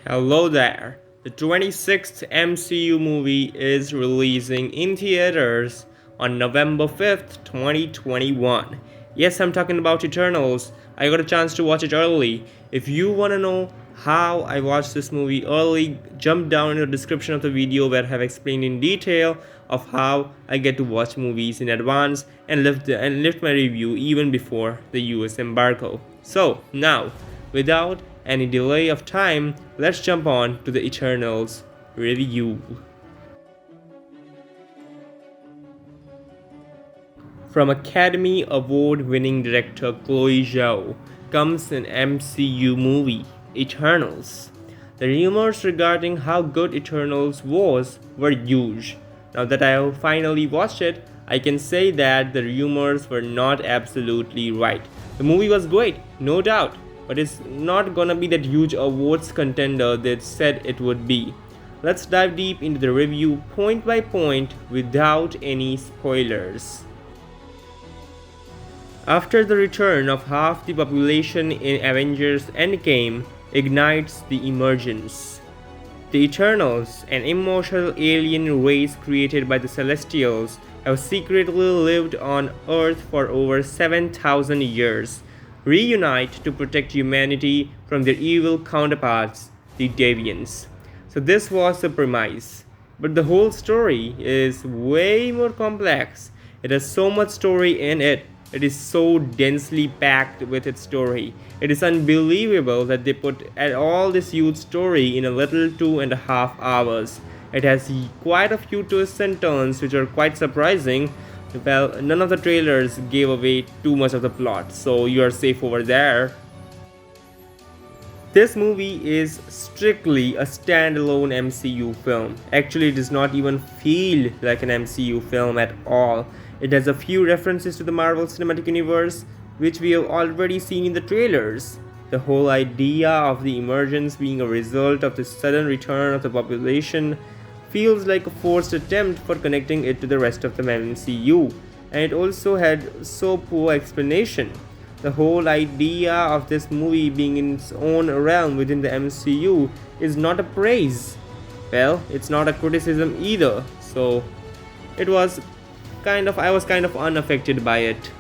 Hello there. The 26th MCU movie is releasing in theaters on November 5th, 2021. Yes, I'm talking about Eternals. I got a chance to watch it early. If you want to know how I watched this movie early, jump down in the description of the video where I have explained in detail of how I get to watch movies in advance and lift my review even before the US embargo. So, now, without any delay of time, let's jump on to the Eternals review. From Academy Award winning director Chloe Zhao comes an MCU movie, Eternals. The rumors regarding how good Eternals was were huge. Now that I have finally watched it, I can say that the rumors were not absolutely right. The movie was great, no doubt, but it's not gonna be that huge awards contender they said it would be. Let's dive deep into the review point by point without any spoilers. After the return of half the population in Avengers Endgame ignites the emergence. The Eternals, an immortal alien race created by the Celestials, have secretly lived on Earth for over 7,000 years, reunite to protect humanity from their evil counterparts, the Deviants. So this was the premise. But the whole story is way more complex. It has so much story in it. It is so densely packed with its story. It is unbelievable that they put all this huge story in a little 2.5 hours. It has quite a few twists and turns which are quite surprising. Well, none of the trailers gave away too much of the plot, so you are safe over there. This movie is strictly a standalone MCU film. Actually, it does not even feel like an MCU film at all. It has a few references to the Marvel Cinematic Universe, which we have already seen in the trailers. The whole idea of the emergence being a result of the sudden return of the population feels like a forced attempt for connecting it to the rest of the MCU, and it also had so poor explanation. The whole idea of this movie being in its own realm within the MCU is not a praise. Well, it's not a criticism either, so I was kind of unaffected by it.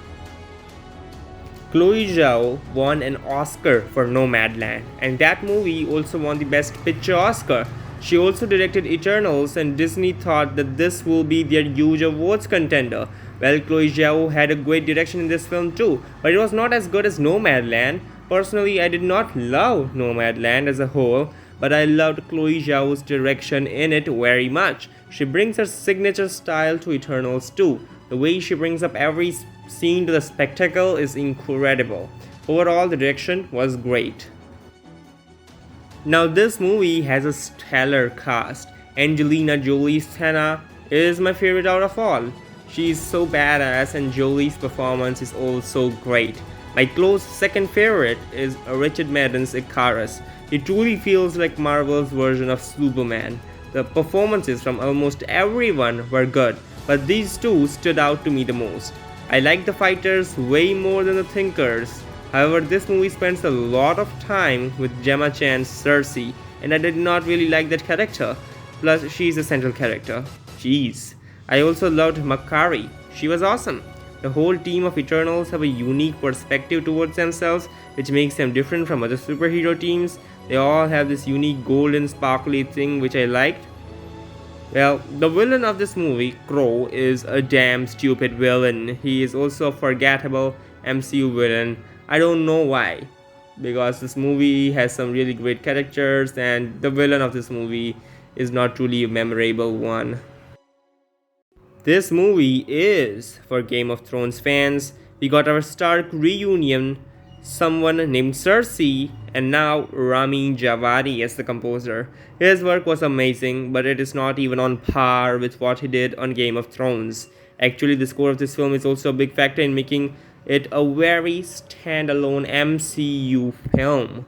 Chloe Zhao won an Oscar for Nomadland, and that movie also won the Best Picture Oscar. She also directed Eternals, and Disney thought that this will be their huge awards contender. Well, Chloe Zhao had a great direction in this film too, but it was not as good as Nomadland. Personally, I did not love Nomadland as a whole, but I loved Chloe Zhao's direction in it very much. She brings her signature style to Eternals too. The way she brings up every scene to the spectacle is incredible. Overall, the direction was great. Now this movie has a stellar cast. Angelina Jolie's Tana is my favorite out of all. She is so badass and Jolie's performance is also great. My close second favorite is Richard Madden's Icarus. He truly feels like Marvel's version of Superman. The performances from almost everyone were good, but these two stood out to me the most. I like the fighters way more than the thinkers. However, this movie spends a lot of time with Gemma Chan's Cersei, and I did not really like that character. Plus, she's a central character. Jeez. I also loved Makari. She was awesome. The whole team of Eternals have a unique perspective towards themselves, which makes them different from other superhero teams. They all have this unique golden sparkly thing which I liked. Well, the villain of this movie, Crow, is a damn stupid villain. He is also a forgettable MCU villain. I don't know why, because this movie has some really great characters and the villain of this movie is not truly a memorable one. This movie is for Game of Thrones fans. We got our Stark reunion, someone named Cersei, and now Ramin Djawadi as the composer. His work was amazing, but it is not even on par with what he did on Game of Thrones. Actually, the score of this film is also a big factor in making it a very standalone MCU film.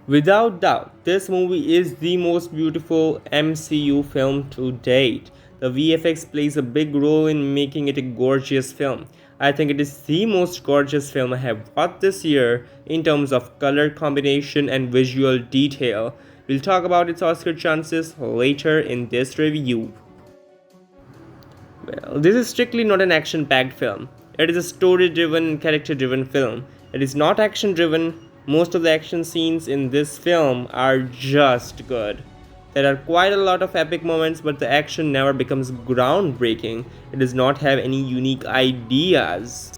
Without doubt, this movie is the most beautiful MCU film to date. The VFX plays a big role in making it a gorgeous film. I think it is the most gorgeous film I have watched this year in terms of color combination and visual detail. We'll talk about its Oscar chances later in this review. Well, this is strictly not an action packed film. It is a story driven, character driven film. It is not action driven. Most of the action scenes in this film are just good. There are quite a lot of epic moments, but the action never becomes groundbreaking. It does not have any unique ideas.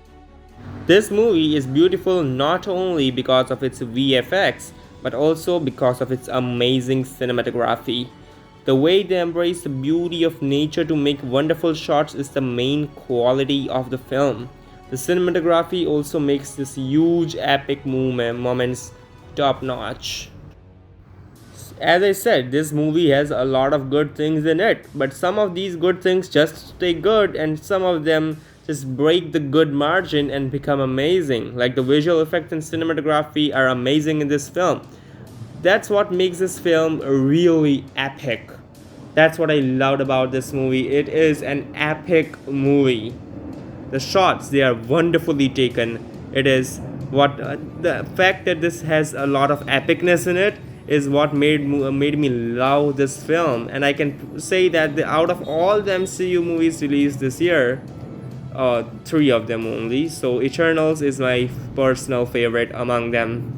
This movie is beautiful not only because of its VFX, but also because of its amazing cinematography. The way they embrace the beauty of nature to make wonderful shots is the main quality of the film. The cinematography also makes this huge epic moments top notch. As I said, this movie has a lot of good things in it, but some of these good things just stay good and some of them just break the good margin and become amazing. Like the visual effects and cinematography are amazing in this film. That's what makes this film really epic. That's what I loved about this movie. It is an epic movie. The shots, they are wonderfully taken. It is what the fact that this has a lot of epicness in it is what made me love this film. And I can say that out of all the MCU movies released this year, three of them only. So Eternals is my personal favorite among them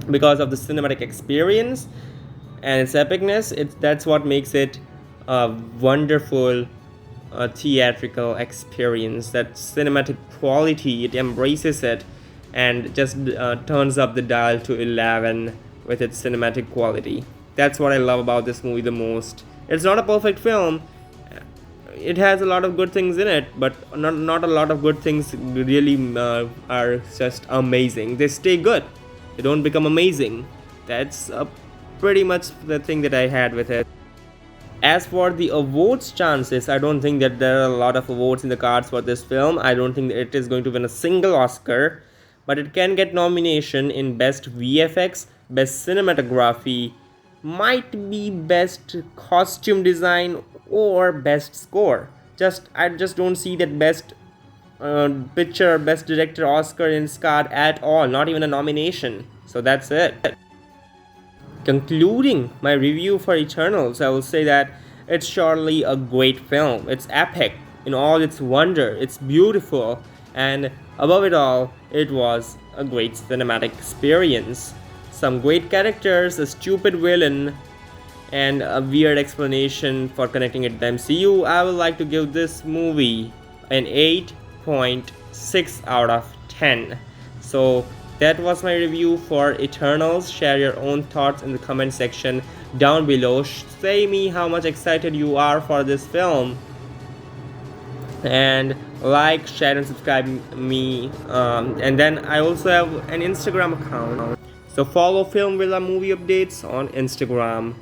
because of the cinematic experience and its epicness. That's what makes it a wonderful theatrical experience. That cinematic quality, it embraces it and just turns up the dial to 11 with its cinematic quality. That's what I love about this movie the most. It's not a perfect film. It has a lot of good things in it, but not a lot of good things really are just amazing. They stay good. They don't become amazing. That's pretty much the thing that I had with it. As for the awards chances, I don't think that there are a lot of awards in the cards for this film. I don't think that it is going to win a single Oscar, but it can get nomination in Best VFX, Best Cinematography, might be Best Costume Design or Best Score. I just don't see that Best Picture, Best Director Oscar in its card at all. Not even a nomination. So that's it. Concluding my review for Eternals, I will say that it's surely a great film. It's epic in all its wonder. It's beautiful, and above it all, it was a great cinematic experience. Some great characters, a stupid villain, and a weird explanation for connecting it to the MCU. I would like to give this movie an 8.6 out of 10. So that was my review for Eternals. Share your own thoughts in the comment section down below. Say me how much excited you are for this film. And like, share and subscribe me. And then I also have an Instagram account. So follow Film Villa Movie Updates on Instagram.